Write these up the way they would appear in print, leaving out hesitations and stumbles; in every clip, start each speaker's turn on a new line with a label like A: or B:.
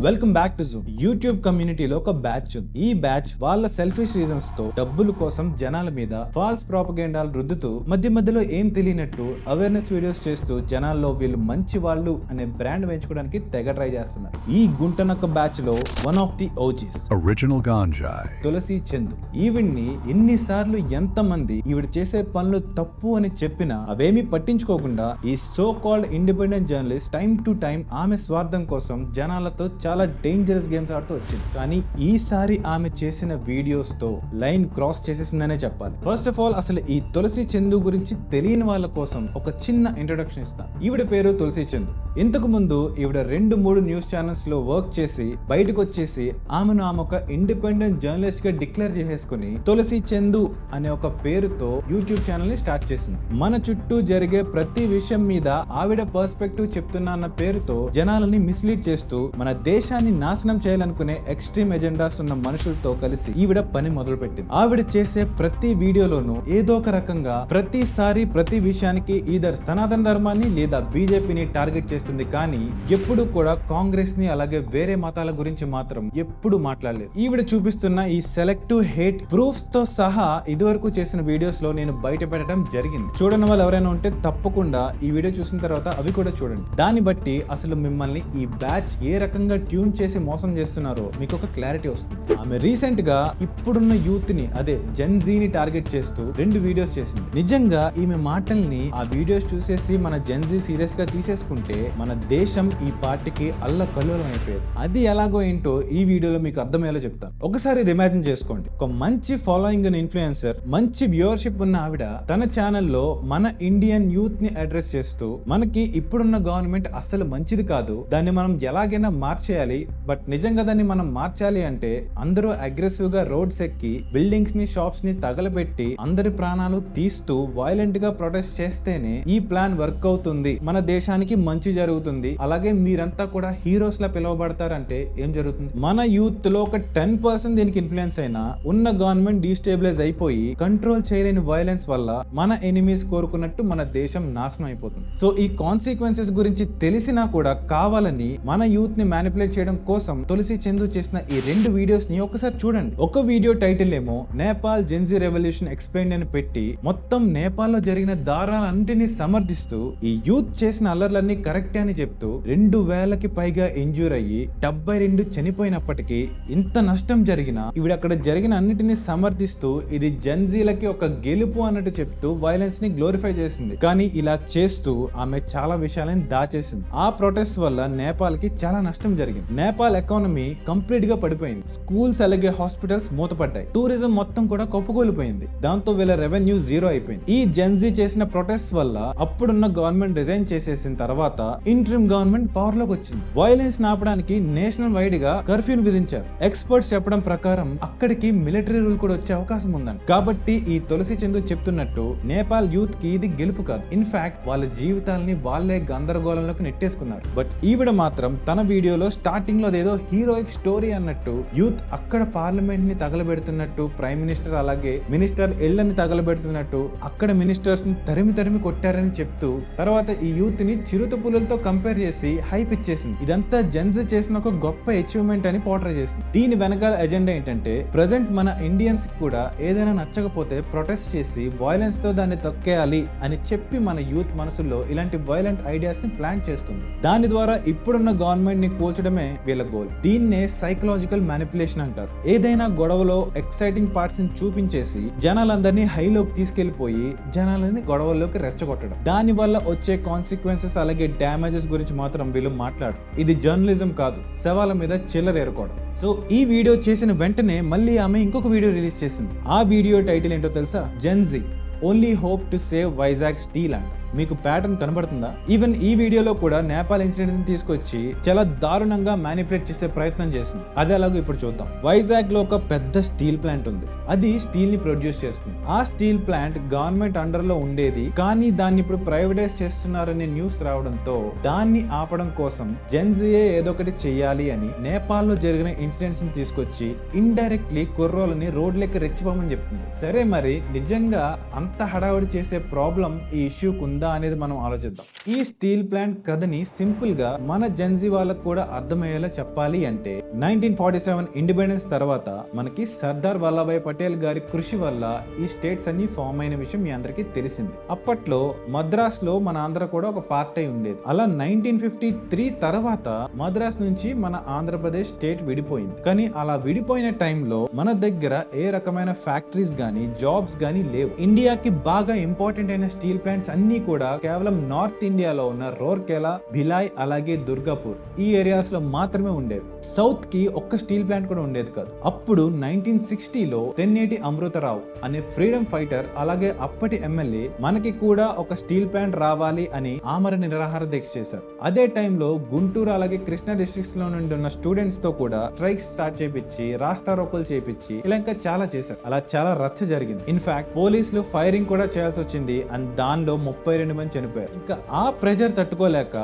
A: Welcome back to Zoom. YouTube కమ్యూనిటీలో ఒక batch ఉంది. ఈ బ్యాచ్ వాళ్ళ సెల్ఫిష్ రీజన్స్ తో డబ్బుల కోసం జనాల మీద ఫాల్స్ ప్రాపగేండాలు రుద్దుతూ మధ్య మధ్యలో ఏం తెలియనట్టు అవేర్నెస్ వీడియోస్ చేస్తూ జనాల్లో వీళ్ళు మంచి వాళ్ళు అనే బ్రాండ్ పెంచుకోవడానికి తెగ ట్రై చేస్తున్నారు. ఈ గుంటనక్క బ్యాచ్ లో one of the OGs
B: original గాంజాయ్
A: తులసి చందు. ఈవిడ్ని ఎన్నిసార్లు ఎంతమంది ఈవిడ చేసే పనులు తప్పు అని చెప్పినా అవేమీ పట్టించుకోకుండా ఈ so called independent journalist time to time ఆమె స్వార్థం కోసం జనాలతో చాలా డేంజరస్ గేమ్స్ ఆడుతూ వచ్చింది. కానీ ఈసారి ఆమె చేసిన వీడియోస్ తో లైన్ క్రాస్ చేసేసిందనే చెప్పాలి. ఫస్ట్ ఆఫ్ ఆల్ అసలు ఈ తులసి చందు గురించి తెలియని వాళ్ళ కోసం ఒక చిన్న ఇంట్రొడక్షన్ ఇస్తాను. ఈవిడ పేరు తులసి చందు. ఇంతకు ముందు ఈవిడ 2-3 న్యూస్ ఛానల్స్ లో వర్క్ చేసి బయటకు వచ్చేసి ఆమెను ఆమె ఒక ఇండిపెండెంట్ జర్నలిస్ట్ గా డిక్లేర్ చేసేసుకుని తులసి చందు అనే ఒక పేరుతో యూట్యూబ్ ఛానల్ ని స్టార్ట్ చేసింది. మన చుట్టూ జరిగే ప్రతి విషయం మీద ఆవిడ పర్స్పెక్టివ్ చెప్తున్నా అన్న పేరుతో జనాలని మిస్లీడ్ చేస్తూ మన దేశాన్ని నాశనం చేయాలనుకునే ఎక్స్ట్రీమ్ ఎజెండాస్ ఉన్న మనుషులతో కలిసి ఈవిడ పని మొదలు పెట్టింది. ఆవిడ చేసే ప్రతి వీడియోలోనూ ఏదో ఒక రకంగా ప్రతిసారి ప్రతి విషయానికి ఈధర్ సనాతన ధర్మాన్ని లేదా బీజేపీని టార్గెట్ చేస్తుంది. కానీ ఎప్పుడు కూడా కాంగ్రెస్ ని అలాగే వేరే మతాల గురించి మాత్రం ఎప్పుడు మాట్లాడలేదు. ఈవిడ చూపిస్తున్న ఈ సెలెక్టివ్ హేట్ ప్రూఫ్స్ తో సహా ఇదివరకు చేసిన వీడియోస్ లో నేను బయట పెట్టడం జరిగింది. చూడని వాళ్ళు ఎవరైనా ఉంటే తప్పకుండా ఈ వీడియో చూసిన తర్వాత అవి కూడా చూడండి. దాన్ని బట్టి అసలు మిమ్మల్ని ఈ బ్యాచ్ ఏ రకంగా ట్యూన్ చేసి మోసం చేస్తున్నారో మీకు ఒక క్లారిటీ వస్తుంది. ఆమె రీసెంట్ గా ఇప్పుడున్న యూత్ ని అదే జెన్ జీని టార్గెట్ చేస్తూ 2 వీడియోస్ చేసింది. నిజంగా ఈమె మాటల్ని ఆ వీడియోస్ చూసేసి మన జెన్ జీ సీరియస్ గా తీసేసుకుంటే మన దేశం ఈ పార్టీకి అల్లకల్లోలం అయిపోయేది. అది ఎలాగో ఏంటో ఈ వీడియోలో మీకు అర్థమయ్యేలా చెప్తాను. ఒకసారి ఇది ఇమాజిన్ చేసుకోండి. ఒక మంచి ఫాలోయింగ్ ఉన్న ఇన్ఫ్లుయెన్సర్, మంచి వ్యూవర్షిప్ ఉన్న ఆవిడ తన ఛానల్లో మన ఇండియన్ యూత్ ని అడ్రస్ చేస్తూ మనకి ఇప్పుడున్న గవర్నమెంట్ అసలు మంచిది కాదు, దాన్ని మనం ఎలాగైనా మార్చేయాలి, బట్ నిజంగా దాన్ని మనం మార్చాలి అంటే అందరూ అగ్రెసివ్ గా రోడ్స్ ఎక్కి బిల్డింగ్స్ ని షాప్స్ ని తగలబెట్టి అందరి ప్రాణాలు తీస్తూ వైలెంట్ గా ప్రొటెస్ట్ చేస్తేనే ఈ ప్లాన్ వర్క్ అవుతుంది, మన దేశానికి మంచి జరుగుతుంది, అలాగే మీరంతా కూడా హీరోస్ లా పిలువబడతారంటే ఏం జరుగుతుంది? మన యూత్ లో ఒక 10% దీనికి ఇన్ఫ్లుయెన్స్ అయినా ఉన్న గవర్నమెంట్ డీస్టేబిలైజ్ అయిపోయి కంట్రోల్ చేయలేని వైలెన్స్ వల్ల మన ఎనిమీస్ కోరుకున్నట్టు మన దేశం నాశనం అయిపోతుంది. సో ఈ కాన్సిక్వెన్సెస్ గురించి తెలిసినా కూడా కావాలని మన యూత్ ని మ్యానిపులేట్ చేయడం కోసం తులసి చందు చేసిన ఈ 2 వీడియోస్ ని ఒకసారి చూడండి. ఒక వీడియో టైటిల్ ఏమో నేపాల్ జెన్జీ రెవల్యూషన్ ఎక్స్ప్లెయిన్ అని పెట్టి మొత్తం నేపాల్ లో జరిగిన దారుణాలన్నింటినీ సమర్థిస్తూ ఈ యూత్ చేసిన అల్లర్లన్నీ కరెక్టే అని చెప్తూ 2000కి పైగా ఇంజూర్ అయ్యి 72 చనిపోయినప్పటికీ ఇంత నష్టం జరిగినా ఇవిడ అక్కడ జరిగిన అన్నిటినీ సమర్థిస్తూ ఇది జెన్జీలకి ఒక గెలుపు అన్నట్టు చెప్తూ వైలెన్స్ ని గ్లోరిఫై చేసింది. కానీ ఇలా చేస్తూ ఆమె చాలా విషయాలను దాచేసింది. ఆ ప్రొటెస్ట్ వల్ల నేపాల్ కి చాలా నష్టం జరిగింది. నేపాల్ ఎకానమీ కంప్లీట్ గా పడిపోయింది. స్కూల్స్ అలాగే హాస్పిటల్స్ మూతపడ్డాయి. టూరిజం మొత్తం కూడా కొప్పుకోలిపోయింది. దాంతో వీళ్ళ రెవెన్యూ జీరో అయిపోయింది. ఈ జెన్జీ చేసిన ప్రొటెస్ట్ వల్ల అప్పుడున్న గవర్నమెంట్ రిజైన్ చేసేసిన తర్వాత ఇంటరిమ్ గవర్నమెంట్ పవర్ లోకి వచ్చింది. వైలెన్స్ ఆపడానికి నేషనల్ వైడ్ గా కర్ఫ్యూ విధించారు. ఎక్స్పర్ట్స్ చెప్పడం ప్రకారం అక్కడికి మిలిటరీ రూల్ కూడా వచ్చే అవకాశం ఉందని. కాబట్టి ఈ తులసి చందు చెప్తున్నట్టు నేపాల్ యూత్ కి ఇది గెలుపు కాదు, ఇన్ఫాక్ట్ వాళ్ళ జీవితాలని వాళ్ళే గందరగోళంలోకి నెట్టేసుకున్నారు. బట్ ఈవిడ మాత్రం తన వీడియోలో స్టార్టింగ్ లో ఏదో హీరోయిక్ స్టోరీ అన్నట్టు యూత్ అక్కడ పార్లమెంట్ ని తగలబెడుతున్నట్టు, ప్రైమ్ మినిస్టర్ అలాగే మినిస్టర్ ఇళ్లని తగలబెడుతున్నట్టు, అక్కడ మినిస్టర్స్ ని తరిమి కొట్టారని చెప్తూ తర్వాత ఈ యూత్ ని చిరుత పులులతో కంపేర్ చేసి హైప్ ఇచ్చేసింది. ఇదంతా జెన్జీ చేసిన ఒక గొప్ప అచీవ్మెంట్ అని పోర్ట్రే చేసింది. దీని వెనకాల ఎజెండా ఏంటంటే ప్రెసెంట్ మన ఇండియన్స్ కూడా ఏదైనా నచ్చకపోతే ప్రొటెస్ట్ చేసి వైలెన్స్ తో దాన్ని తొక్కేయాలి అని చెప్పి మన యూత్ మనసుల్లో ఇలాంటి వైలెంట్ ఐడియాస్ ని ప్లాన్ చేస్తుంది. దాని ద్వారా ఇప్పుడున్న గవర్నమెంట్ ని కూల్చడమే వీళ్ళ గోల్. దీన్నే సైకలాజికల్ మ్యానిపులేషన్ అంటారు. ఏదైనా గొడవలో ఎక్సైటింగ్ పార్ట్స్ ని చూపించేసి జనాలందరినీ హైలోకి తీసుకెళ్లిపోయి జనాలని గొడవల్లోకి రెచ్చగొట్టడం. దాని వల్ల వచ్చే కాన్సిక్వెన్సెస్ అలాగే డ్యామేజెస్ గురించి మాత్రం వీళ్ళు మాట్లాడరు. ఇది జర్నలిజం కాదు, శవాల మీద చిల్లర ఏరుకోవడం. సో ఈ వీడియో చేసిన వెంటనే మళ్ళీ ఆమె ఇంకొక వీడియో రిలీజ్ చేసింది. ఆ వీడియో టైటిల్ ఏంటో తెలుసా? Gen Z only hope to save Vizag steel అంట. మీకు ప్యాటర్న్ కనబడుతుందా? ఈవెన్ ఈ వీడియోలో కూడా నేపాల్ ఇన్సిడెంట్ తీసుకొచ్చి చాలా దారుణంగా మ్యానిపులేట్ చేసే ప్రయత్నం చేసింది. అది ఎలాగో ఇప్పుడు చూద్దాం. వైజాగ్ లో ఒక పెద్ద స్టీల్ ప్లాంట్ ఉంది. అది స్టీల్ ని ప్రొడ్యూస్ చేస్తుంది. ఆ స్టీల్ ప్లాంట్ గవర్నమెంట్ అండర్ లో ఉండేది, కానీ దాన్ని ఇప్పుడు ప్రైవేటైజ్ చేస్తున్నారనే న్యూస్ రావడంతో దాన్ని ఆపడం కోసం జెన్జీఏ ఏదో ఒకటి చెయ్యాలి అని నేపాల్ లో జరిగిన ఇన్సిడెంట్స్ ని తీసుకొచ్చి ఇండైరెక్ట్లీ కుర్రోలని రోడ్లకి రెచ్చిపోమని చెప్తుంది. సరే, మరి నిజంగా అంత హడావుడి చేసే ప్రాబ్లం ఈ ఇష్యూకు ఉందా అనేది మనం ఆలోచిద్దాం. ఈ స్టీల్ ప్లాంట్ కథని సింపుల్ గా మన జెన్జీ వాళ్ళకు కూడా అర్థమయ్యేలా చెప్పాలి అంటే 1947 ఇండిపెండెన్స్ తర్వాత మనకి సర్దార్ వల్లభాయ్ పటేల్ గారి కృషి వల్ల ఈ స్టేట్స్ అన్ని ఫామ్ అయిన విషయం మీ అందరికీ తెలిసింది. అప్పట్లో మద్రాస్ లో మన ఆంధ్ర కూడా ఒక పార్ట్ అయి ఉండేది. అలా 1953 తర్వాత మద్రాస్ నుంచి మన ఆంధ్రప్రదేశ్ స్టేట్ విడిపోయింది. కానీ అలా విడిపోయిన టైంలో మన దగ్గర ఏ రకమైన ఫ్యాక్టరీస్ గానీ జాబ్స్ గానీ లేవు. ఇండియాకి బాగా ఇంపార్టెంట్ అయిన స్టీల్ ప్లాంట్స్ అన్ని కూడా కేవలం నార్త్ ఇండియాలో ఉన్న రూర్కెలా, భిలాయ్ అలాగే దుర్గాపూర్ ఈ ఏరియాస్ లో మాత్రమే ఉండేవి. సౌత్ కి ఒక్క స్టీల్ ప్లాంట్ కూడా ఉండేది కాదు. అప్పుడు 1960లో తెన్నేటి అమృతరావు అనే ఫ్రీడమ్ ఫైటర్ అలాగే అప్పటి ఎమ్మెల్యే మనకి కూడా ఒక స్టీల్ ప్లాంట్ రావాలి అని ఆమర నిరాహార దీక్ష చేశారు. అదే టైంలో గుంటూరు అలాగే కృష్ణా డిస్ట్రిక్ట్స్ లో నుండి ఉన్న స్టూడెంట్స్ తో కూడా స్ట్రైక్స్ స్టార్ట్ చేపించి రాస్తారోకోలు చేపించి ఇలా ఇంకా చాలా చేశారు. అలా చాలా రచ్చ జరిగింది. ఇన్ఫాక్ట్ పోలీసులు ఫైరింగ్ కూడా చేయాల్సి వచ్చింది అండ్ దానిలో 32 మంది చనిపోయారు. ఇంకా ఆ ప్రెజర్ తట్టుకోలేక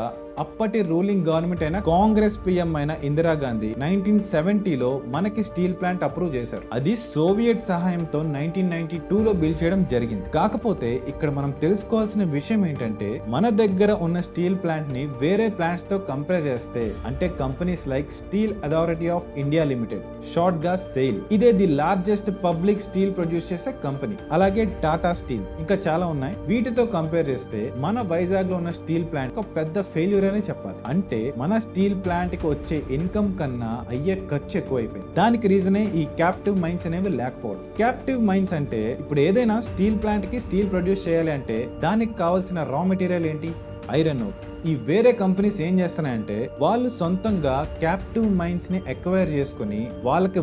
A: అప్పటి రూలింగ్ గవర్నమెంట్ అయిన కాంగ్రెస్ పిఎం అయిన ఇందిరాగాంధీ 1970లో మనకి స్టీల్ ప్లాంట్ అప్రూవ్ చేశారు. అది సోవియట్ సహాయంతో 1992లో బిల్డ్ చేయడం జరిగింది. కాకపోతే ఇక్కడ మనం తెలుసుకోవాల్సిన విషయం ఏంటంటే మన దగ్గర ఉన్న స్టీల్ ప్లాంట్ ని వేరే ప్లాంట్స్ తో కంపేర్ చేస్తే అంటే companies like steel authority of India limited, short గా సెయిల్, ఇదే the largest public steel produce చేసే కంపెనీ. అలాగే టాటా స్టీల్, ఇంకా చాలా ఉన్నాయి. వీటితో కంపేర్ చేస్తే మన వైజాగ్ లో ఉన్న స్టీల్ ప్లాంట్ ఒక పెద్ద ఫెయిల్యూర్ అని చెప్పాలి. అంటే మన స్టీల్ ప్లాంట్ కి వచ్చే ఇన్కమ్ కన్నా అయ్యే ఖర్చు ఎక్కువైపోయింది. దానికి రీజనే ఈ క్యాప్టివ్ మైన్స్ అనేవి లేకపోవడం. క్యాప్టివ్ మైన్స్ అంటే ఇప్పుడు ఏదైనా స్టీల్ ప్లాంట్ కి స్టీల్ ప్రొడ్యూస్ చేయాలి అంటే దానికి కావాల్సిన రా మెటీరియల్ ఏంటి? Iron ore. ఈ వేరే కంపెనీస్ ఏం చేస్తున్నాయంటే వాళ్ళు సొంతంగా క్యాప్టివ్ మైన్స్ ని ఎక్వైర్ చేసుకుని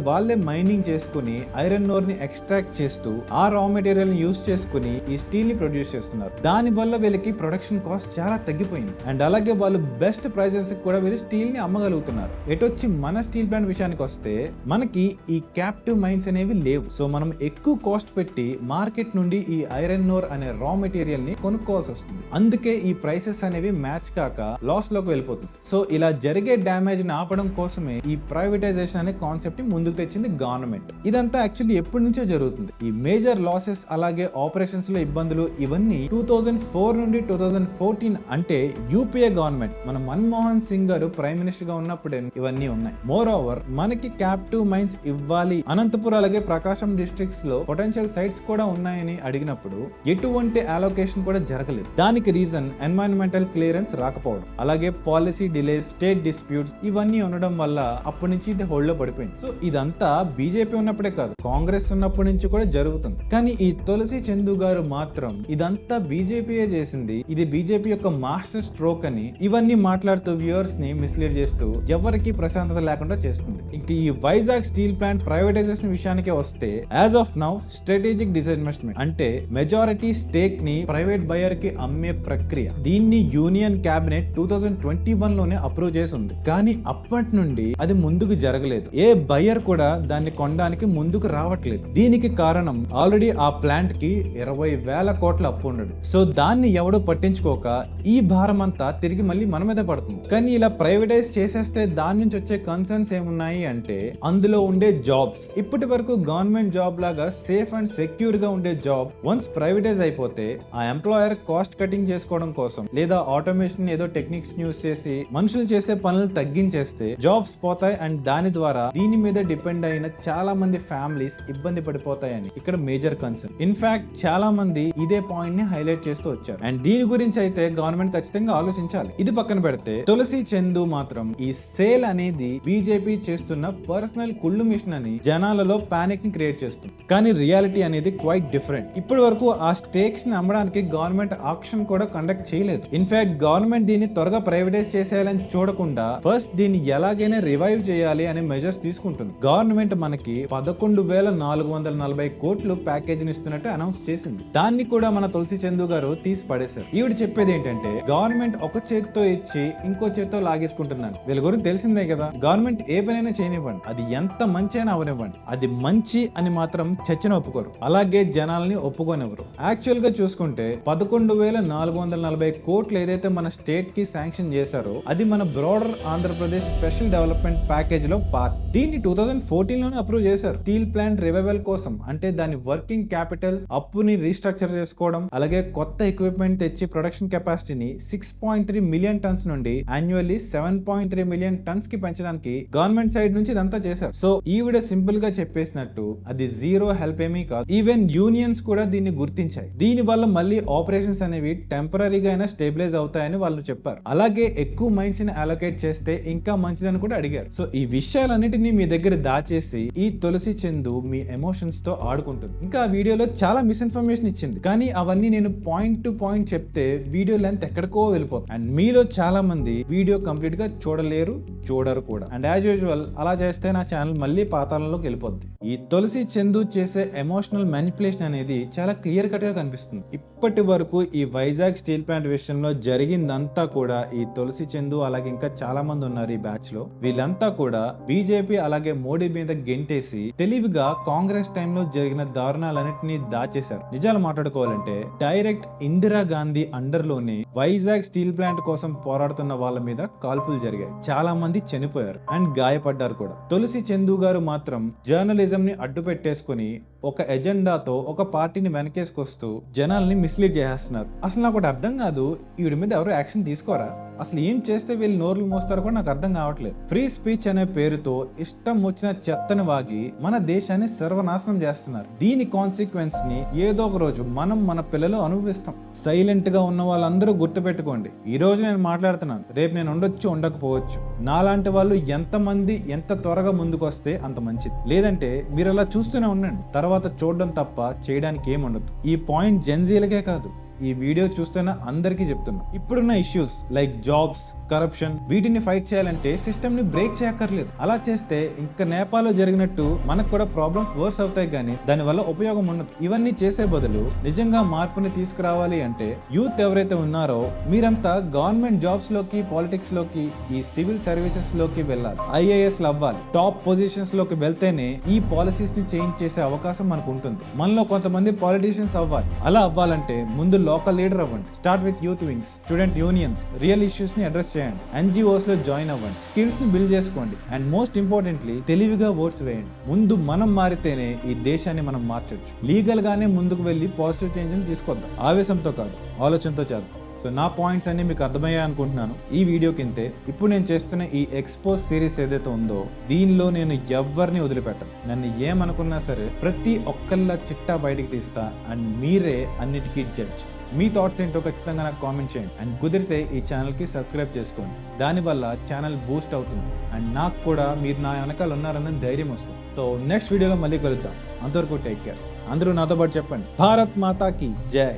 A: వాళ్ళే మైనింగ్ చేసుకుని ఐరన్ ఓర్ ని ఎక్స్ట్రాక్ట్ చేస్తూ ఆ రా మెటీరియల్ ని యూస్ చేసుకుని ఈ స్టీల్ ని ప్రొడ్యూస్ చేస్తున్నారు. దాని వల్ల వీళ్ళకి ప్రొడక్షన్ కాస్ట్ చాలా తగ్గిపోయింది అండ్ అలాగే వాళ్ళు బెస్ట్ ప్రైజెస్ కూడా వీళ్ళు స్టీల్ ని అమ్మగలుగుతున్నారు. ఎటొచ్చి మన స్టీల్ ప్లాంట్ విషయానికి వస్తే మనకి ఈ క్యాప్టివ్ మైన్స్ అనేవి లేవు. సో మనం ఎక్కువ కాస్ట్ పెట్టి మార్కెట్ నుండి ఈ ఐరన్ ఓర్ అనే రా మెటీరియల్ ని కొనుక్కోవాల్సి వస్తుంది. అందుకే ఈ ప్రైసెస్ అనేవి మ్యాచ్ కాక లాస్ లోకి వెళ్ళిపోతుంది. సో ఇలా జరిగే డ్యామేజ్ ని ఆపడం కోసమే ఈ ప్రైవేటైజేషన్ అనే కాన్సెప్ట్ ని ముందుకు తెచ్చింది గవర్నమెంట్. ఇదంతా యాక్చువల్లీ ఎప్పటి నుంచో జరుగుతుంది. ఈ మేజర్ లాసెస్ అలాగే ఆపరేషన్స్ లో ఇబ్బందులు ఇవన్నీ 2004 నుండి 2014 అంటే యూపీఏ గవర్నమెంట్ మన మన్మోహన్ సింగ్ గారు ప్రైమ్ మినిస్టర్ గా ఉన్నప్పుడే ఇవన్నీ ఉన్నాయి. మోర్ ఓవర్ మనకి క్యాప్టివ్ మైన్స్ ఇవ్వాలి, అనంతపురం అలాగే ప్రకాశం డిస్ట్రిక్ట్స్ లో పొటెన్షియల్ సైట్స్ కూడా ఉన్నాయని అడిగినప్పుడు ఎటువంటి అలోకేషన్ కూడా జరగలేదు. దానికి రీజన్ ఎన్వైరన్మెంటల్ క్లియరెన్స్ రాకపోవడం, అలాగే పాలసీ డిలేస్, స్టేట్ డిస్ప్యూట్స్ ఇవన్నీ ఉండడం వల్ల అప్పటి నుంచి ఇది హోల్డ్ లో పడిపోయింది. సో ఇదంతా బీజేపీ ఉన్నప్పుడే కాదు, కాంగ్రెస్ ఉన్నప్పటి నుంచి కూడా జరుగుతుంది. కానీ ఈ తులసి చందు గారు మాత్రం ఇదంతా బీజేపీయే చేసింది, ఇది బీజేపీ యొక్క మాస్టర్ స్ట్రోక్ అని ఇవన్నీ మాట్లాడుతూ వ్యూవర్స్ ని మిస్లీడ్ చేస్తూ ఎవరికి ప్రశాంతత లేకుండా చేస్తుంది. ఇంక ఈ వైజాగ్ స్టీల్ ప్లాంట్ ప్రైవేటైజేషన్ విషయానికే వస్తే as of now strategic disinvestment అంటే మెజారిటీ స్టేక్ ని ప్రైవేట్ బయర్ కి అమ్మే ప్రక్రియ. దీన్ని యూనియన్ క్యాబినెట్ 2021 లోనే అప్రూవ్ చేసి ఉంది. కానీ అప్పటి నుండి అది ముందుకు జరగలేదు. ఏ బయర్ కూడా దాన్ని కొనడానికి ముందుకు రావట్లేదు. దీనికి కారణం ఆల్రెడీ ఆ ప్లాంట్ కి 20,000 కోట్ల అప్పు ఉండడు. సో దాన్ని ఎవడో పట్టించుకోక ఈ భారం అంతా తిరిగి మళ్ళీ మన మీద పడుతుంది. కానీ ఇలా ప్రైవేటైజ్ చేసేస్తే దాని నుంచి వచ్చే కన్సర్న్స్ ఏమున్నాయి అంటే అందులో ఉండే జాబ్స్. ఇప్పటి వరకు గవర్నమెంట్ జాబ్ లాగా సేఫ్ అండ్ సెక్యూర్ గా ఉండే జాబ్ వన్స్ ప్రైవేటైజ్ అయిపోతే ఆ ఎంప్లాయర్ కాస్ట్ కటింగ్ చేసుకోవడం కోసం లేదా ఆటోమేషన్ ఏదో టెక్నిక్స్ యూస్ చేసి మనుషులు చేసే పనులు తగ్గించేస్తే జాబ్స్ పోతాయి అండ్ దాని ద్వారా దీని మీద డిపెండ్ అయిన చాలా మంది ఫ్యామిలీస్ ఇబ్బంది పడిపోతాయని ఇక్కడ మేజర్ కన్సర్న్. ఇన్ఫాక్ట్ చాలా మంది ఇదే పాయింట్ ని హైలైట్ చేస్తూ వచ్చారు అండ్ దీని గురించి అయితే గవర్నమెంట్ ఖచ్చితంగా ఆలోచించాలి. ఇది పక్కన పెడితే తులసి చందు మాత్రం ఈ సేల్ అనేది బీజేపీ చేస్తున్న పర్సనల్ కుళ్ళు మిషన్ అని జనాలలో పానిక్ ని క్రియేట్ చేస్తుంది. కానీ రియాలిటీ అనేది క్వైట్ డిఫరెంట్. ఇప్పటి వరకు ఆ స్టేక్స్ ని అమ్మడానికి గవర్నమెంట్ ఆక్షన్ కూడా కండక్ట్ చేయలేదు. ఇన్ఫాక్ట్ గవర్నమెంట్ దీన్ని త్వరగా ప్రైవేటైజ్ చేసేయాలని చూడకుండా ఫస్ట్ దీన్ని ఎలాగైనా రివైవ్ చేయాలి అనే మెజర్స్ తీసుకుంటుంది. గవర్నమెంట్ మనకి 11,440 కోట్లు ప్యాకేజ్ ఇస్తున్నట్టు అనౌన్స్ చేసింది. దాన్ని కూడా మన తులసి చందు గారు తీసి పడేశారు. ఈవిడ చెప్పేది ఏంటంటే గవర్నమెంట్ ఒక చేతితో ఇచ్చి ఇంకో చేతితో లాగేసుకుంటున్నాను. వీళ్ళ గురించి తెలిసిందే కదా, గవర్నమెంట్ ఏ పనైనా చేయనివ్వండి, అది ఎంత మంచి అయినా అవనివ్వండి, అది మంచి అని మాత్రం చచ్చిన ఒప్పుకోరు, అలాగే జనాల్ని ఒప్పుకోనివ్వరు. యాక్చువల్ గా చూసుకుంటే 11,440 కోట్లు ఏదైతే మన స్టేట్ కి శాంక్షన్ చేశారో అది మన broader Andhra Pradesh special development package లో పార్ట్. దీన్ని 2014 లోనే అప్రూవ్ చేశారు. స్టీల్ ప్లాంట్ రివైవల్ కోసం, అంటే దాని వర్కింగ్ క్యాపిటల్ అప్పుని రీస్ట్రక్చర్ చేసుకోవడం, అలాగే కొత్త ఎక్విప్మెంట్ తెచ్చి ప్రొడక్షన్ కెపాసిటీని 6.3 మిలియన్ టన్స్ నుండి యాన్యువల్లీ 7.3 మిలియన్ టన్స్ కి పెంచడానికి గవర్నమెంట్ సైడ్ నుంచి ఇదంతా చేశారు. సో ఈ వీడియో సింపుల్ గా చెప్పేసినట్టు అది జీరో హెల్ప్ ఏమీ కాదు. ఈవెన్ యూనియన్స్ కూడా దీన్ని గుర్తించాయి. దీని వల్ల మళ్ళీ ఆపరేషన్స్ అనేవి టెంపరీగా అయినా స్టేబిలైజ్ అవుతాయని వాళ్ళు చెప్పారు. అలాగే ఎక్కువ మైన్స్ ని అలొకేట్ చేస్తే ఇంకా మంచిదని కూడా అడిగారు. సో ఈ విషయాలన్నిటినీ మీ దగ్గర దాచేసి ఈ తులసి చందు మీ ఎమోషన్స్ తో ఆడుకుంటుంది. ఇంకా ఆ వీడియోలో చాలా మిస్ఇన్ఫర్మేషన్ ఇచ్చింది, కానీ అవన్నీ నేను పాయింట్ టు పాయింట్ చెప్తే వీడియో లెంత్ ఎక్కడికో వెళ్ళిపోతుంది. అండ్ మీలో చాలా మంది వీడియో కంప్లీట్ గా చూడలేరు, చూడరు కూడా. అండ్ యాజ్ యూజువల్ అలా చేస్తే నా ఛానల్ మళ్ళీ పాతాళంలోకి వెళ్ళిపోద్ది. ఈ తులసి చందు చేసే ఎమోషనల్ మ్యానిపులేషన్ అనేది చాలా క్లియర్ కట్ గా కనిపిస్తుంది. ఇప్పటి వరకు ఈ వైజాగ్ స్టీల్ ప్లాంట్ విషయంలో జరిగిందంతా కూడా ఈ తులసి చందు అలాగే ఇంకా చాలా మంది ఉన్నారు ఈ బ్యాచ్ లో. వీళ్ళంతా కూడా బీజేపీ అలాగే మోడీ మీద గెంటేసి తెలివిగా కాంగ్రెస్ టైంలో జరిగిన దారుణాలన్నింటినీ దాచేశారు. నిజాలు మాట్లాడుకోవాలంటే డైరెక్ట్ ఇందిరా గాంధీ అండర్ లోనే వైజాగ్ స్టీల్ ప్లాంట్ కోసం పోరాడుతున్న వాళ్ళ మీద కాల్పులు జరిగాయి. చాలా మంది చనిపోయారు అండ్ గాయపడ్డారు కూడా. తులసి చందు గారు మాత్రం జర్నలిజం ని అడ్డు పెట్టేసుకుని ఒక ఎజెండాతో ఒక పార్టీని వెనకేసుకొస్తూ జనాల్ని మిస్లీడ్ చేసేస్తున్నారు. అసలు నాకు ఒకటి అర్థం కాదు, వీడి మీద ఎవరు యాక్షన్ తీసుకోరా? అసలు ఏం చేస్తే వీళ్ళు నోర్లు మోస్తారో కూడా నాకు అర్థం కావట్లేదు. ఫ్రీ స్పీచ్ అనే పేరుతో ఇష్టం వచ్చిన చెత్తను వాగి మన దేశాన్ని సర్వనాశనం చేస్తున్నారు. దీని కాన్సిక్వెన్స్ ని ఏదో ఒక రోజు మనం మన పిల్లలు అనుభవిస్తాం. సైలెంట్ గా ఉన్న వాళ్ళందరూ గుర్తుపెట్టుకోండి, ఈ రోజు నేను మాట్లాడుతున్నాను, రేపు నేను ఉండొచ్చు ఉండకపోవచ్చు. నాలాంటి వాళ్ళు ఎంతమంది ఎంత త్వరగా ముందుకు వస్తే అంత మంచిది. లేదంటే మీరు అలా చూస్తూనే ఉండండి, తర్వాత చూడడం తప్ప చేయడానికి ఏముండదు. ఈ పాయింట్ జెన్జీలకే కాదు, ఈ వీడియో చూస్తున్న అందరికీ చెప్తున్నా. ఇప్పుడున్న ఇష్యూస్ లైక్ జాబ్స్, కరప్షన్, వీటిని ఫైట్ చేయాలంటే సిస్టమ్ ని బ్రేక్ చేయక్కర్లేదు. అలా చేస్తే ఇంకా నేపాల్లో జరిగినట్టు మనకు కూడా ప్రాబ్లమ్స్ వర్స్ అవుతాయి, కానీ దానివల్ల ఉపయోగం ఉండదు. ఇవన్నీ చేసే బదులు నిజంగా మార్పుని తీసుకురావాలి అంటే యూత్ ఎవరైతే ఉన్నారో మీరంతా గవర్నమెంట్ జాబ్స్ లోకి, పాలిటిక్స్ లోకి, ఈ సివిల్ సర్వీసెస్ లోకి వెళ్ళాలి. ఐఏఎస్ అవ్వాలి. టాప్ పొజిషన్స్ లోకి వెళ్తేనే ఈ పాలసీస్ ని చేంజ్ చేసే అవకాశం మనకు ఉంటుంది. మనలో కొంతమంది పాలిటీషియన్స్ అవ్వాలి. అలా అవ్వాలంటే ముందు లోకల్ లీడర్ అవ్వండి. Start with youth wings, student unions, real issues ని అడ్రస్ చేయండి. NGOs లో జాయిన్ అవ్వండి. స్కిల్స్ ని బిల్డ్ చేసుకోండి. అండ్ మోస్ట్ ఇంపార్టెంట్లీ తెలివిగా ఓట్స్ వేయండి. ముందు మనం మారితేనే ఈ దేశాన్ని మనం మార్చొచ్చు. లీగల్ గానే ముందుకు వెళ్ళి పాజిటివ్ చేంజ్ ని తీసుకొద్దాం. ఆవేశంతో కాదు, ఆలోచనతో చేద్దాం. సో నా పాయింట్స్ అన్ని మీకు అర్థమయ్యాయి అనుకుంటున్నాను. ఈ వీడియో కింతే ఇప్పుడు నేను చేస్తున్న ఈ ఎక్స్పోజ్ సిరీస్ ఏదైతే ఉందో దీనిలో నేను ఎవరిని వదిలిపెట్టను. నన్ను ఏమనుకున్నా సరే ప్రతి ఒక్కళ్ళ చిట్టా బయటికి తీస్తా. అండ్ మీరే అన్నిటికీ జడ్జ్. మీ థాట్స్ ఏంటో ఖచ్చితంగా నాకు కామెంట్ చేయండి. అండ్ కుదిరితే ఈ ఛానల్కి సబ్స్క్రైబ్ చేసుకోండి. దానివల్ల ఛానల్ బూస్ట్ అవుతుంది అండ్ నాకు కూడా మీరు నా వెనకాల ఉన్నారన్న ధైర్యం వస్తుంది. సో నెక్స్ట్ వీడియోలో మళ్ళీ కలుద్దాం. అంతవరకు టేక్ కేర్. అందరూ నాతో పాటు చెప్పండి, భారత్ మాతాకి జై.